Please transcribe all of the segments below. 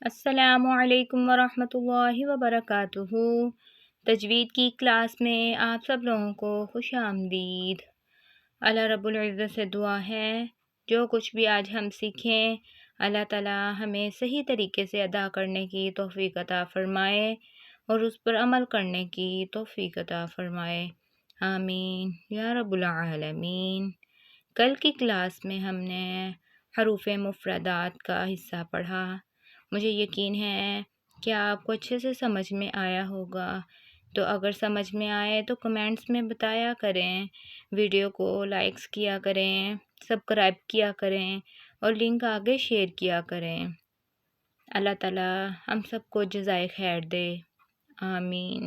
السلام علیکم ورحمۃ اللہ وبرکاتہ۔ تجوید کی کلاس میں آپ سب لوگوں کو خوش آمدید۔ اللہ رب العزت سے دعا ہے جو کچھ بھی آج ہم سیکھیں اللہ تعالی ہمیں صحیح طریقے سے ادا کرنے کی توفیق عطا فرمائے اور اس پر عمل کرنے کی توفیق عطا فرمائے، آمین یا رب العالمین۔ کل کی کلاس میں ہم نے حروف مفردات کا حصہ پڑھا۔ مجھے یقین ہے کہ آپ کو اچھے سے سمجھ میں آیا ہوگا، تو اگر سمجھ میں آئے تو کمنٹس میں بتایا کریں، ویڈیو کو لائکس کیا کریں، سبسکرائب کیا کریں اور لنک آگے شیئر کیا کریں۔ اللہ تعالی ہم سب کو جزائے خیر دے، آمین۔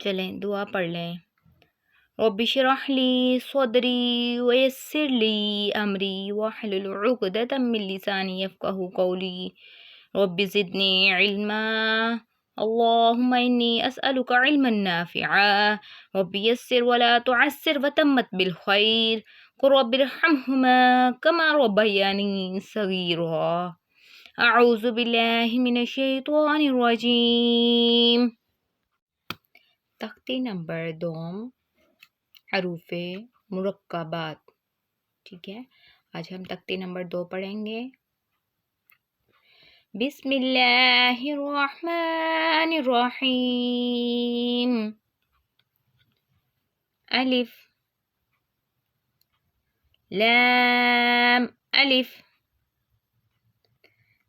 چلیں دعا پڑھ لیں۔ رب اشرح لی صدری ویسر لی امری واحلل عقدۃ من لسانی یفقہوا قولی رب زدنی علما اللہم انی اسألک علما نافعا رب یسر ولا تعسر وتمت بالخیر قل رب ارحمہما کما ربیانی صغیرا۔ اعوذ باللہ من الشیطان الرجیم۔ تختی نمبر 2، حروف مرکبات، ٹھیک ہے۔ آج ہم تختی نمبر 2 پڑھیں گے۔ بسم اللہ الرحمن الرحیم۔ الف لام الف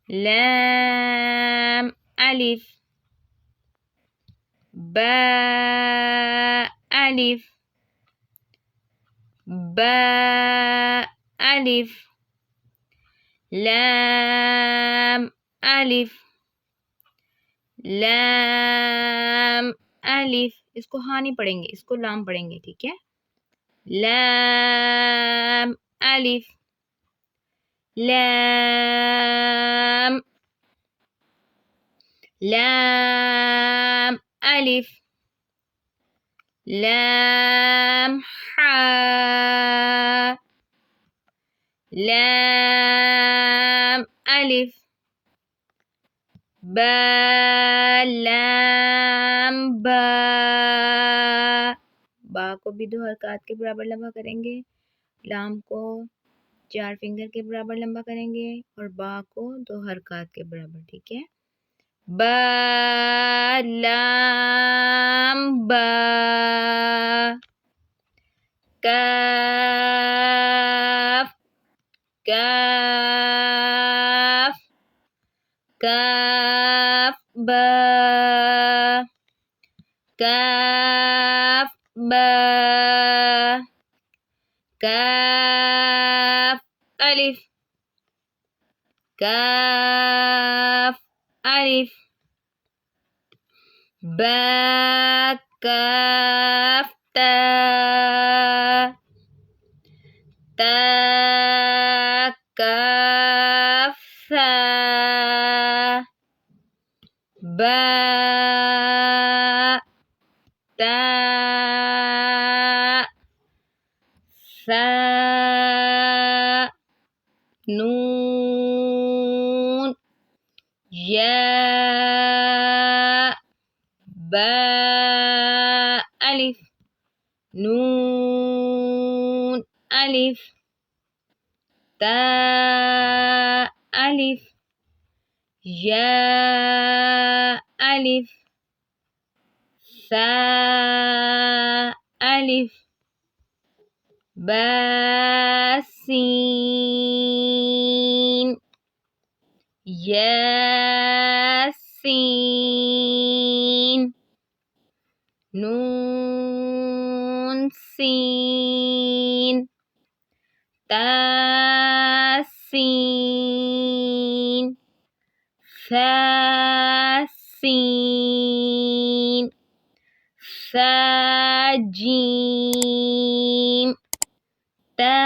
لام الف با الف با الف لام الف لام الف، اس کو ہاں نہیں پڑھیں گے، اس کو لام پڑھیں گے، ٹھیک ہے۔ لام الف لام لام الف لام حاء لام الف با لام با۔ با کو بھی 2 حرکات کے برابر لمبا کریں گے، لام کو 4 فنگر کے برابر لمبا کریں گے اور با کو 2 حرکات کے برابر، ٹھیک ہے۔ با لام با کاف کاف کاف با کاف با کاف الف کاف الف با کاف تا تا کاف ثا با تا ثا نون یا با الف نون الف تا الف یا الف ثا الف با سین یا سین نون سین تا سین ثا سین ثا جیم تا